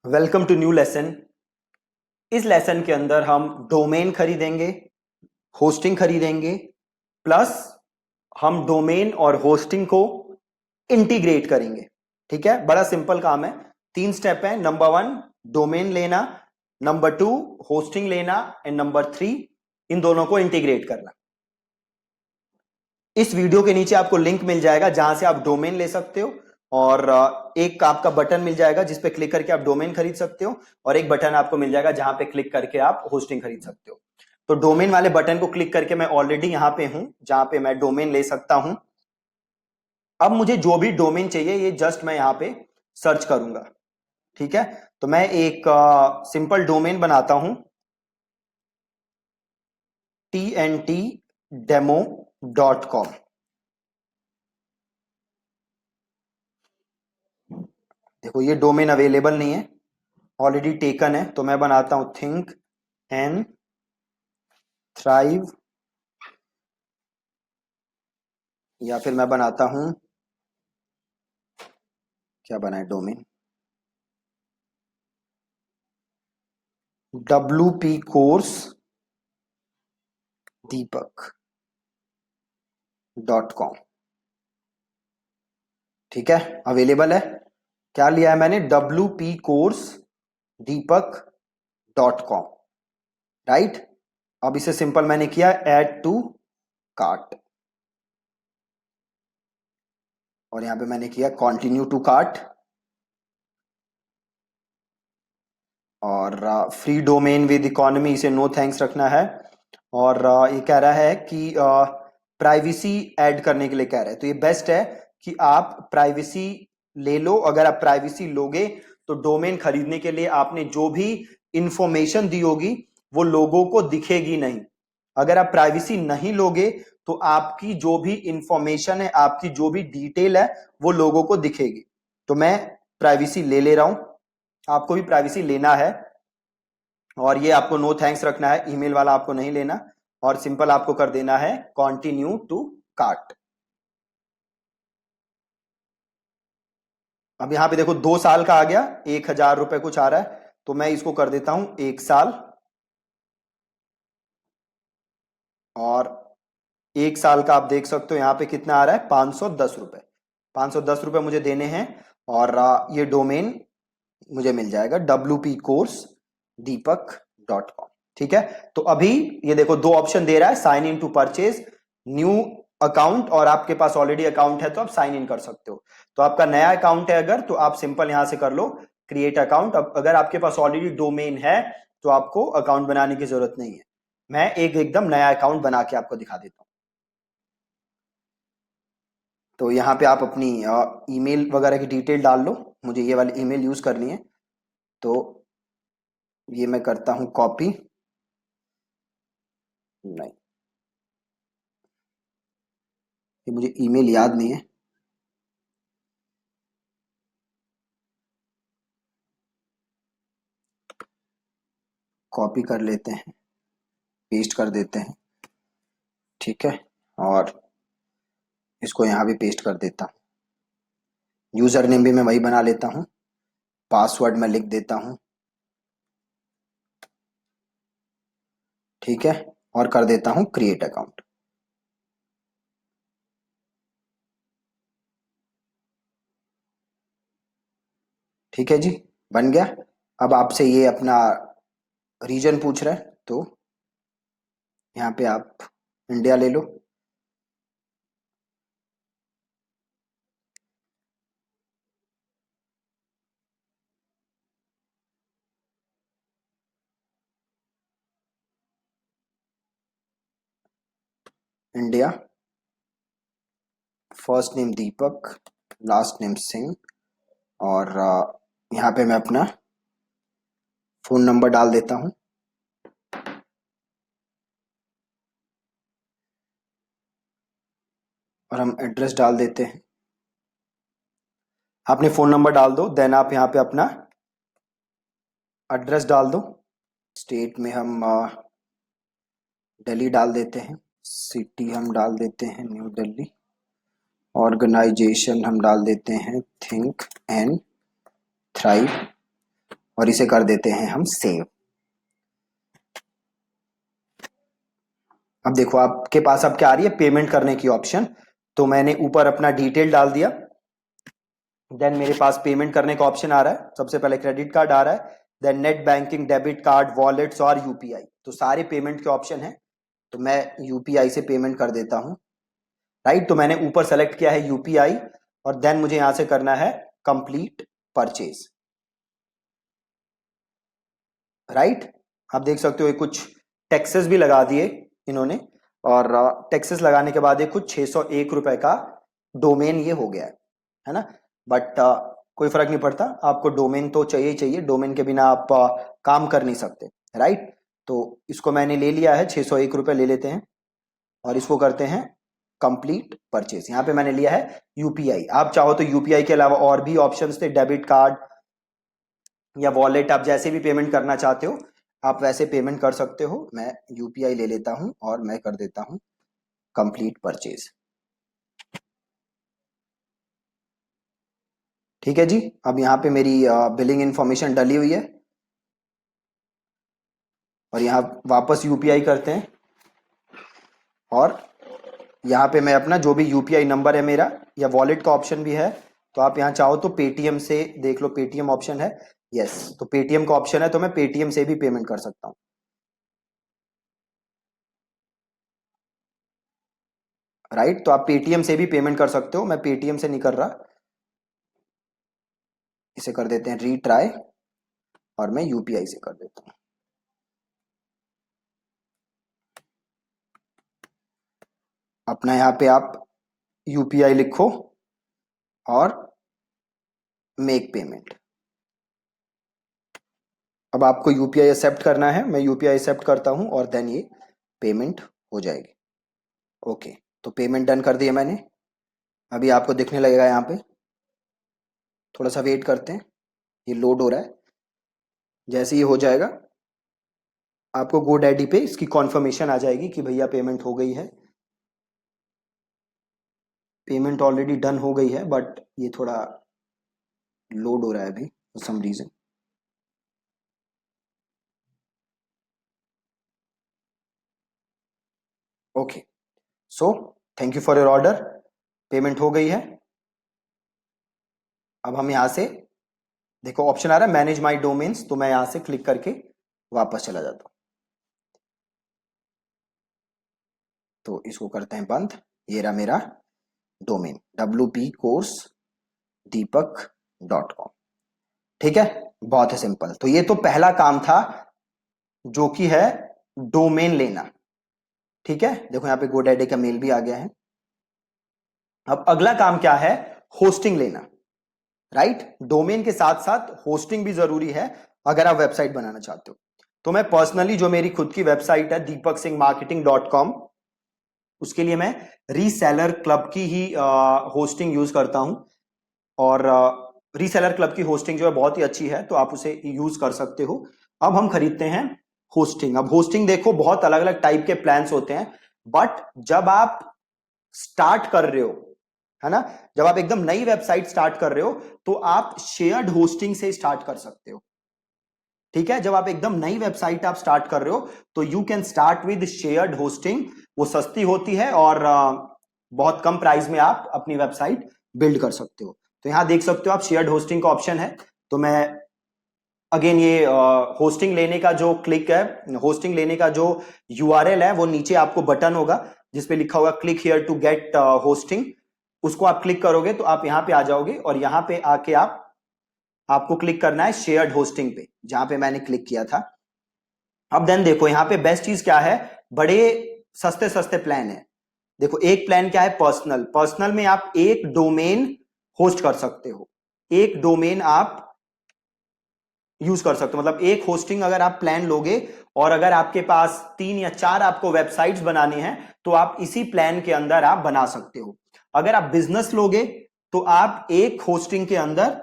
Welcome to new lesson. इस lesson के अंदर हम डोमेन खरीदेंगे, होस्टिंग खरीदेंगे, प्लस हम डोमेन और होस्टिंग को इंटीग्रेट करेंगे। ठीक है, बड़ा सिंपल काम है। 3 स्टेप है। नंबर 1 डोमेन लेना, नंबर 2 होस्टिंग लेना एंड नंबर 3 इन दोनों को इंटीग्रेट करना। इस वीडियो के नीचे आपको लिंक मिल जाएगा जहां से आप डोमेन ले सकते हो और एक आपका बटन मिल जाएगा जिस पे क्लिक करके आप डोमेन खरीद सकते हो और एक बटन आपको मिल जाएगा जहां पे क्लिक करके आप होस्टिंग खरीद सकते हो। तो डोमेन वाले बटन को क्लिक करके मैं ऑलरेडी यहां पे हूं जहां पे मैं डोमेन ले सकता हूं। अब मुझे जो भी डोमेन चाहिए ये जस्ट मैं यहां पे सर्च करूंगा। ठीक है, तो मैं एक सिंपल डोमेन बनाता हूं, tntdemo.com। देखो ये डोमेन अवेलेबल नहीं है, ऑलरेडी टेकन है, तो मैं बनाता हूं थिंक एंड थ्राइव, या फिर मैं बनाता हूं, क्या बनाए डोमेन, WP कोर्स दीपक.com। ठीक है, अवेलेबल है। क्या लिया है मैंने? WP course दीपक.com। राइट, अब इसे सिंपल मैंने किया ऐड टू कार्ट और यहां पे मैंने किया कंटिन्यू टू कार्ट और फ्री डोमेन विद इकोनॉमी इसे नो थैंक्स रखना है। और ये कह रहा है कि प्राइवेसी ऐड करने के लिए कह रहा है, तो ये बेस्ट है कि आप प्राइवेसी ले लो। अगर आप प्राइवेसी लोगे तो डोमेन खरीदने के लिए आपने जो भी इंफॉर्मेशन दी होगी वो लोगों को दिखेगी नहीं। अगर आप प्राइवेसी नहीं लोगे तो आपकी जो भी इंफॉर्मेशन है, आपकी जो भी डिटेल है वो लोगों को दिखेगी। तो मैं प्राइवेसी ले रहा हूं, आपको भी प्राइवेसी लेना है और ये आपको नो थैंक्स रखना है, ईमेल वाला आपको नहीं लेना और सिंपल आपको कर देना है कंटिन्यू टू कार्ट। अब यहां पे देखो 2 साल का आ गया, 1,000 रुपए कुछ आ रहा है, तो मैं इसको कर देता हूं 1 साल। और 1 साल का आप देख सकते हो यहां पे कितना आ रहा है, 510 रुपए। 510 रुपए मुझे देने हैं और ये डोमेन मुझे मिल जाएगा WP कोर्स दीपक.com। ठीक है, तो अभी ये देखो 2 ऑप्शन दे रहा है, sign in to purchase, new account, और आपके पास ऑलरेडी अकाउंट है तो आप साइन इन कर सकते हो। तो आपका नया अकाउंट है अगर, तो आप सिंपल यहां से कर लो क्रिएट अकाउंट। अब अगर आपके पास ऑलरेडी डोमेन है तो आपको अकाउंट बनाने की जरूरत नहीं है। मैं एक एकदम नया अकाउंट बना के आपको दिखा देता हूं। तो यहाँ पे आप अपनी ईमेल वगैरह की डिटेल डाल लो, मुझे ये वाली ईमेल यूज करनी है, तो ये मैं करता हूं कॉपी। नहीं, ये मुझे ईमेल याद नहीं है। कॉपी कर लेते हैं, पेस्ट कर देते हैं। ठीक है, और इसको यहाँ भी पेस्ट कर देता हूँ। यूजर नेम भी मैं वही बना लेता हूँ, पासवर्ड मैं लिख देता हूँ। ठीक है, और कर देता हूँ क्रिएट अकाउंट। ठीक है जी, बन गया। अब आपसे ये अपना रीजन पूछ रहा है, तो यहाँ पे आप इंडिया ले लो। इंडिया, फर्स्ट नेम दीपक, लास्ट नेम सिंह, और यहाँ पे मैं अपना फोन नंबर डाल देता हूँ। और हम एड्रेस डाल देते हैं। आपने फोन नंबर डाल दो, देन आप यहाँ पे अपना एड्रेस डाल दो। स्टेट में हम दिल्ली डाल देते हैं, सिटी हम डाल देते हैं न्यू दिल्ली, ऑर्गेनाइजेशन हम डाल देते हैं थिंक एंड थ्राइव, और इसे कर देते हैं हम सेव। अब देखो आपके पास अब क्या आ रही है, पेमेंट करने की ऑप्शन। तो मैंने ऊपर अपना डिटेल डाल दिया, देन मेरे पास पेमेंट करने का ऑप्शन आ रहा है। सबसे पहले क्रेडिट कार्ड आ रहा है, then net banking, debit card, wallets और यूपीआई। तो सारे पेमेंट के ऑप्शन है, तो मैं यूपीआई से पेमेंट कर देता हूं। राइट, तो मैंने ऊपर सेलेक्ट किया है यूपीआई, और देन मुझे यहां से करना है कंप्लीट परचेज। राइट, आप देख सकते हो ये कुछ टैक्सेस भी लगा दिए इन्होंने, और टैक्सेस लगाने के बाद ये कुछ 601 रुपए का डोमेन ये हो गया है ना। बट कोई फर्क नहीं पड़ता, आपको डोमेन तो चाहिए ही चाहिए, डोमेन के बिना आप काम कर नहीं सकते। राइट, तो इसको मैंने ले लिया है, 601 रुपए ले लेते हैं, और इसको करते हैं कंप्लीट परचेज। यहाँ पे मैंने लिया है यूपीआई। आप चाहो तो यूपीआई के अलावा और भी ऑप्शंस थे, डेबिट कार्ड या वॉलेट, आप जैसे भी पेमेंट करना चाहते हो आप वैसे पेमेंट कर सकते हो। मैं यूपीआई ले लेता हूं और मैं कर देता हूं कंप्लीट परचेज। ठीक है जी, अब यहाँ पे मेरी बिलिंग इंफॉर्मेशन डली हुई है, और यहाँ वापस यूपीआई करते हैं, और यहाँ पे मैं अपना जो भी यूपीआई नंबर है मेरा, या वॉलेट का ऑप्शन भी है, तो आप यहाँ चाहो तो पेटीएम से देख लो, पेटीएम ऑप्शन है। यस, तो पेटीएम का ऑप्शन है, तो मैं पेटीएम से भी पेमेंट कर सकता हूँ। राइट, तो आप पेटीएम से भी पेमेंट कर सकते हो, मैं पेटीएम से नहीं कर रहा। इसे कर देते हैं रीट्राई, और मैं यूपीआई से कर देता हूँ। अपना यहाँ पे आप यूपीआई लिखो और मेक पेमेंट। अब आपको यूपीआई एक्सेप्ट करना है, मैं यूपीआई एक्सेप्ट करता हूँ, और देन ये पेमेंट हो जाएगी। ओके, तो पेमेंट डन कर दिया मैंने। अभी आपको दिखने लगेगा यहाँ पे, थोड़ा सा वेट करते हैं, ये लोड हो रहा है। जैसे ये हो जाएगा आपको GoDaddy पे इसकी कॉन्फर्मेशन आ जाएगी कि भैया पेमेंट हो गई है। पेमेंट ऑलरेडी डन हो गई है, बट ये थोड़ा लोड हो रहा है अभी for some reason. Okay, so thank you for your order, payment हो गई है। अब हम यहाँ से देखो ऑप्शन आ रहा है मैनेज माई डोमेन्स, तो मैं यहाँ से क्लिक करके वापस चला जाता हूँ। तो इसको करते हैं बंद। ये रहा मेरा डोमेन wpcoursedeepak.com। ठीक है, बहुत है सिंपल। तो ये तो पहला काम था, जो कि है डोमेन लेना। ठीक है, देखो यहाँ पे GoDaddy का मेल भी आ गया है। अब अगला काम क्या है, होस्टिंग लेना। राइट, डोमेन के साथ साथ होस्टिंग भी जरूरी है अगर आप वेबसाइट बनाना चाहते हो। तो मैं पर्सनली जो मेरी खुद की वेबसाइट है deepaksinghmarketing.com, उसके लिए मैं रीसेलर क्लब की ही होस्टिंग यूज करता हूं, और रीसेलर क्लब की होस्टिंग जो है बहुत ही अच्छी है, तो आप उसे यूज कर सकते हो। अब हम खरीदते हैं होस्टिंग। अब होस्टिंग देखो बहुत अलग अलग टाइप के प्लान्स होते हैं, बट जब आप स्टार्ट कर रहे हो, है ना, जब आप एकदम नई वेबसाइट स्टार्ट कर रहे हो, तो आप शेयर्ड होस्टिंग से स्टार्ट कर सकते हो। ठीक है, जब आप एकदम नई वेबसाइट आप स्टार्ट कर रहे हो, तो you can start with shared hosting. वो सस्ती होती है, और बहुत कम प्राइस में आप अपनी वेबसाइट बिल्ड कर सकते हो। तो यहां देख सकते हो आप शेयर्ड होस्टिंग का ऑप्शन है। तो मैं अगेन ये होस्टिंग लेने का जो क्लिक है, होस्टिंग लेने का जो यूआरएल है, वो नीचे आपको बटन होगा जिसपे लिखा होगा click here to get hosting. उसको आप क्लिक करोगे तो आप यहां पे आ जाओगे, और यहां पे आके आपको क्लिक करना है शेयर्ड होस्टिंग पे, जहां पे मैंने क्लिक किया था। अब देन देखो यहाँ पे बेस्ट चीज क्या है, बड़े सस्ते सस्ते प्लान है। देखो एक प्लान क्या है, पर्सनल। पर्सनल में आप एक डोमेन होस्ट कर सकते हो, एक डोमेन आप यूज कर सकते हो। मतलब एक होस्टिंग अगर आप प्लान लोगे, और अगर आपके पास 3 या 4 आपको वेबसाइट्स बनानी है, तो आप इसी प्लान के अंदर आप बना सकते हो। अगर आप बिजनेस लोगे, तो आप एक होस्टिंग के अंदर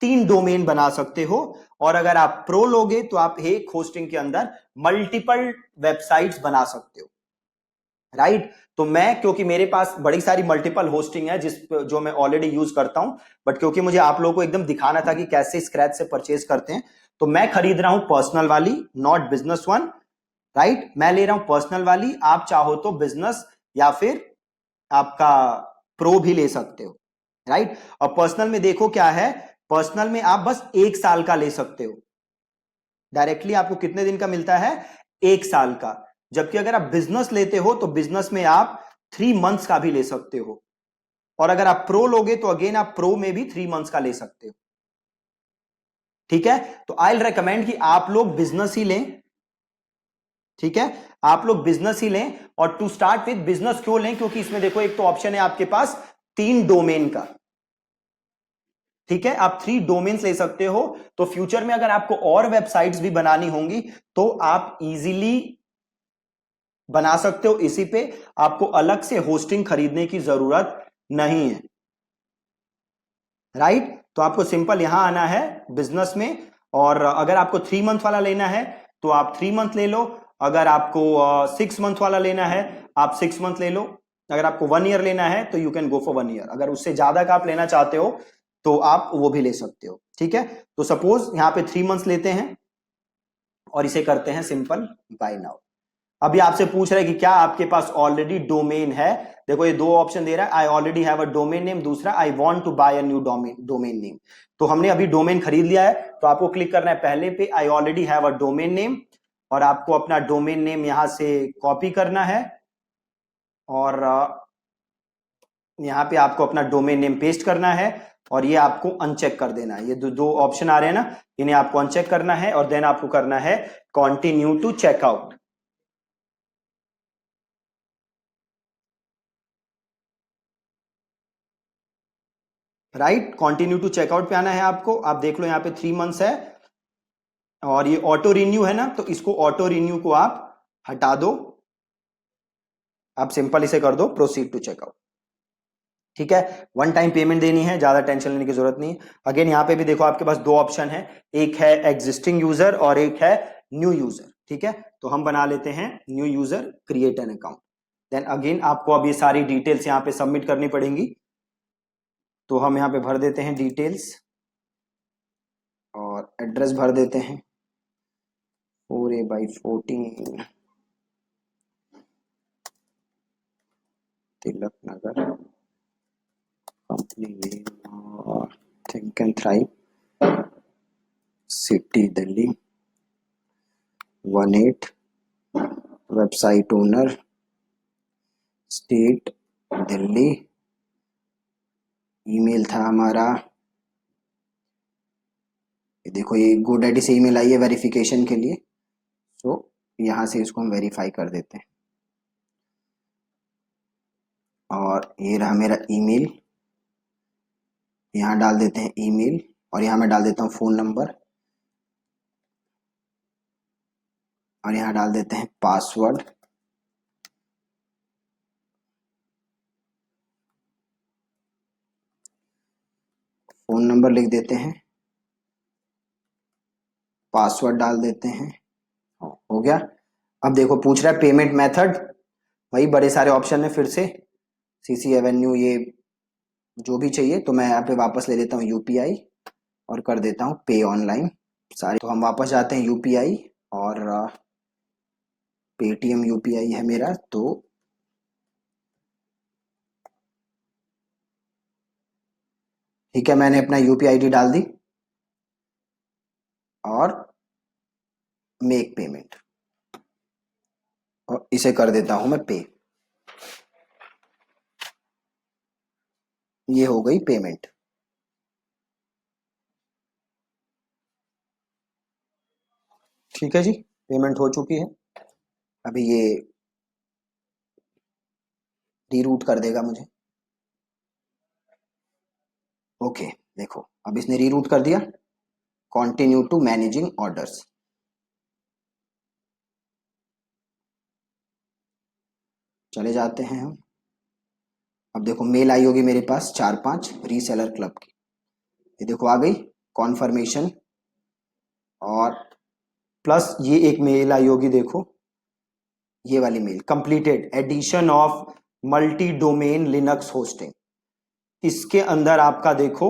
3 डोमेन बना सकते हो, और अगर आप प्रो लोगे तो आप एक होस्टिंग के अंदर मल्टीपल वेबसाइट्स बना सकते हो। राइट, तो मैं क्योंकि मेरे पास बड़ी सारी मल्टीपल होस्टिंग है जो मैं ऑलरेडी यूज करता हूं, बट क्योंकि मुझे आप लोगों को एकदम दिखाना था कि कैसे स्क्रैच से परचेज करते हैं, तो मैं खरीद रहा हूं पर्सनल वाली, नॉट बिजनेस वन, राइट। मैं ले रहा हूं पर्सनल वाली, आप चाहो तो बिजनेस या फिर आपका प्रो भी ले सकते हो, राइट। और पर्सनल में देखो क्या है, पर्सनल में आप बस 1 साल का ले सकते हो, डायरेक्टली आपको कितने दिन का मिलता है, 1 साल का। जबकि अगर आप बिजनेस लेते हो तो बिजनेस में आप 3 मंथ्स का भी ले सकते हो, और अगर आप प्रो लोगे तो अगेन आप प्रो में भी 3 मंथ्स का ले सकते हो, ठीक है। तो आई विल रेकमेंड कि आप लोग बिजनेस ही लें, ठीक है, आप लोग बिजनेस ही लें। और टू स्टार्ट विद बिजनेस क्यों लें, क्योंकि इसमें देखो एक तो ऑप्शन है आपके पास 3 डोमेन का, ठीक है, आप 3 डोमेन्स ले सकते हो। तो फ्यूचर में अगर आपको और वेबसाइट्स भी बनानी होंगी तो आप इजीली बना सकते हो इसी पे, आपको अलग से होस्टिंग खरीदने की जरूरत नहीं है, राइट। तो आपको सिंपल यहां आना है बिजनेस में, और अगर आपको 3 मंथ वाला लेना है तो आप 3 मंथ ले लो, अगर आपको 6 मंथ वाला लेना है आप 6 मंथ ले लो, अगर आपको 1 ईयर लेना है तो you can go for 1 year, अगर उससे ज्यादा का आप लेना चाहते हो तो आप वो भी ले सकते हो, ठीक है। तो सपोज यहां पे 3 मंथ्स लेते हैं और इसे करते हैं सिंपल बाय नाउ। अभी आपसे पूछ रहा है कि क्या आपके पास ऑलरेडी डोमेन है, देखो ये 2 ऑप्शन दे रहा है, I already have a domain name, दूसरा I want to buy a new domain name. तो हमने अभी डोमेन खरीद लिया है, तो आपको क्लिक करना है पहले पे, आई already have a domain name, और आपको अपना डोमेन नेम यहां से कॉपी करना है, और यहां पे आपको अपना डोमेन नेम पेस्ट करना है, और ये आपको अनचेक कर देना है, ये दो ऑप्शन आ रहे हैं ना, इन्हें आपको अनचेक करना है, और देन आपको करना है continue to checkout, right. Continue to checkout पे आना है आपको, आप देख लो यहाँ पे 3 मंथ्स है, और ये ऑटो रिन्यू है ना, तो इसको ऑटो रिन्यू को आप हटा दो, आप सिंपल इसे कर दो प्रोसीड टू चेकआउट, ठीक है। वन टाइम पेमेंट देनी है, ज्यादा टेंशन लेने की जरूरत नहीं है। अगेन यहाँ पे भी देखो आपके पास 2 ऑप्शन है, एक है एग्जिस्टिंग यूजर और एक है न्यू यूजर, ठीक है। तो हम बना लेते हैं new user, create an account, then again आपको अब ये सारी डिटेल्स यहाँ पे सबमिट करनी पड़ेंगी, तो हम यहाँ पे भर देते हैं डिटेल्स, और एड्रेस भर देते हैं 4A/14 Tilak Nagar, company name think and thrive, city Delhi 18, website owner state Delhi, email था हमारा, देखो ये GoDaddy से ईमेल आई है वेरिफिकेशन के लिए, तो यहाँ से इसको हम वेरीफाई कर देते हैं, और ये रहा मेरा ईमेल, यहाँ डाल देते हैं ईमेल, और यहाँ मैं डाल देता हूँ फ़ोन नंबर, और यहाँ डाल देते हैं पासवर्ड, फ़ोन नंबर लिख देते हैं, पासवर्ड डाल देते हैं, हो गया। अब देखो पूछ रहा है पेमेंट मेथड, वही बड़े सारे ऑप्शन है फिर से, सीसी एवेन्यू, ये जो भी चाहिए, तो मैं यहाँ पे वापस ले लेता हूँ यूपीआई और कर देता हूँ पे ऑनलाइन सारे। तो हम वापस जाते हैं यूपीआई, और पेटीएम यूपीआई है मेरा, तो ठीक है, मैंने अपना यूपीआई आईडी डाल दी, और मेक पेमेंट, और इसे कर देता हूं मैं पे, ये हो गई पेमेंट, ठीक है जी, पेमेंट हो चुकी है। अभी ये रीरूट कर देगा मुझे, ओके। देखो अब इसने रीरूट कर दिया, कंटिन्यू टू मैनेजिंग ऑर्डर्स, चले जाते हैं हम। अब देखो मेल आई होगी मेरे पास 4-5 रीसेलर क्लब की, ये देखो आ गई कॉन्फर्मेशन, और प्लस ये एक मेल आई होगी, देखो ये वाली mail, completed edition of multi domain Linux hosting, इसके अंदर आपका देखो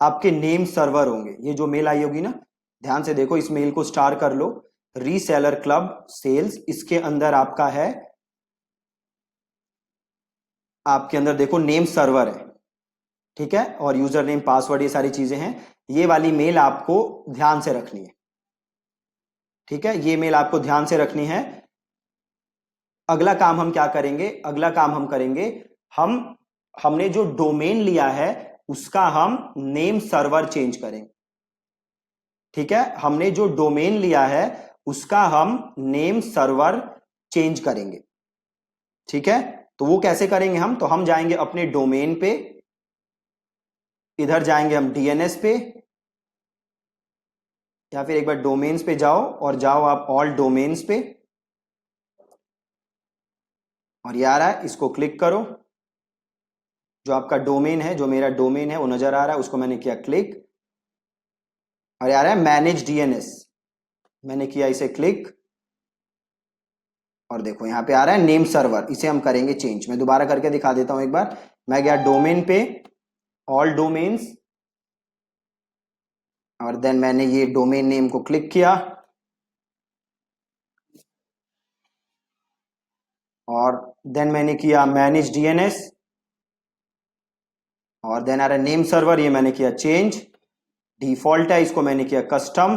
आपके नेम सर्वर होंगे, ये जो मेल आई होगी ना, ध्यान से देखो, इस मेल को स्टार कर लो, रीसेलर क्लब सेल्स, इसके अंदर आपका है, आपके अंदर देखो नेम सर्वर है, ठीक है, और यूजर नेम पासवर्ड ये सारी चीजें हैं। ये वाली मेल आपको ध्यान से रखनी है, ठीक है, ये मेल आपको ध्यान से रखनी है। अगला काम हम क्या करेंगे, अगला काम हम करेंगे, हमने जो डोमेन लिया है उसका हम नेम सर्वर चेंज करेंगे, ठीक है, हमने जो डोमेन लिया है उसका हम नेम सर्वर चेंज करेंगे, ठीक है। तो वो कैसे करेंगे हम, तो हम जाएंगे अपने डोमेन पे, इधर जाएंगे हम डीएनएस पे, या फिर एक बार डोमेन्स पे जाओ और जाओ आप ऑल डोमेन्स पे, और ये आ रहा है, इसको क्लिक करो, जो आपका डोमेन है, जो मेरा डोमेन है वो नजर आ रहा है, उसको मैंने किया क्लिक, और ये आ रहा है मैनेज डीएनएस, मैंने किया इसे क्लिक, और देखो यहां पे आ रहा है नेम सर्वर, इसे हम करेंगे चेंज। मैं दोबारा करके दिखा देता हूं एक बार, मैं गया डोमेन पे, ऑल डोमेन्स, और देन मैंने ये डोमेन नेम को क्लिक किया, और देन मैंने किया मैनेज डीएनएस, और देन आ रहा है नेम सर्वर, ये मैंने किया चेंज, डिफॉल्ट है इसको मैंने किया कस्टम,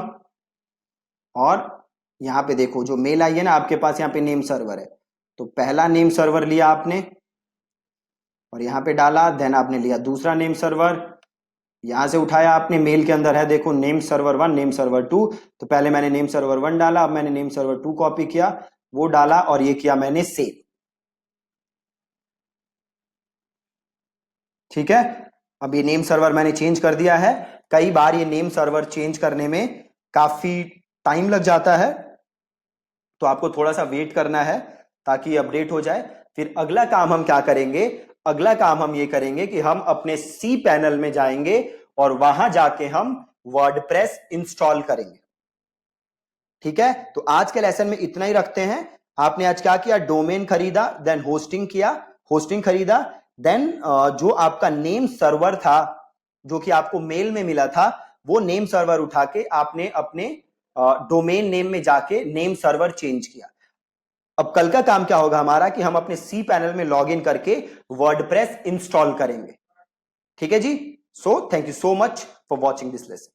और यहां पे देखो जो मेल आई है ना आपके पास, यहां पे नेम सर्वर है, तो पहला नेम सर्वर लिया आपने और यहां पे डाला, देन आपने लिया दूसरा नेम सर्वर, यहां से उठाया आपने, मेल के अंदर है देखो नेम सर्वर 1 नेम सर्वर 2, तो पहले मैंने नेम सर्वर 1 डाला, अब मैंने नेम सर्वर 2 कॉपी किया, वो डाला, और ये किया मैंने सेव, ठीक है। अब ये नेम सर्वर मैंने चेंज कर दिया है। कई बार ये नेम सर्वर चेंज करने में काफी टाइम लग जाता है, तो आपको थोड़ा सा वेट करना है ताकि अपडेट हो जाए। फिर अगला काम हम क्या करेंगे, अगला काम हम ये करेंगे कि हम अपने सी पैनल में जाएंगे और वहां जाके हम वर्डप्रेस इंस्टॉल करेंगे, ठीक है। तो आज के लेसन में इतना ही रखते हैं। आपने आज क्या किया, डोमेन खरीदा, देन होस्टिंग किया, होस्टिंग खरीदा, देन जो आपका नेम सर्वर था जो कि आपको मेल में मिला था, वो नेम सर्वर उठा के आपने अपने डोमेन नेम में जाके नेम सर्वर चेंज किया। अब कल का काम क्या होगा हमारा कि हम अपने सी पैनल में लॉग इन करके वर्डप्रेस इंस्टॉल करेंगे, ठीक है जी। So thank you so much for watching this lesson.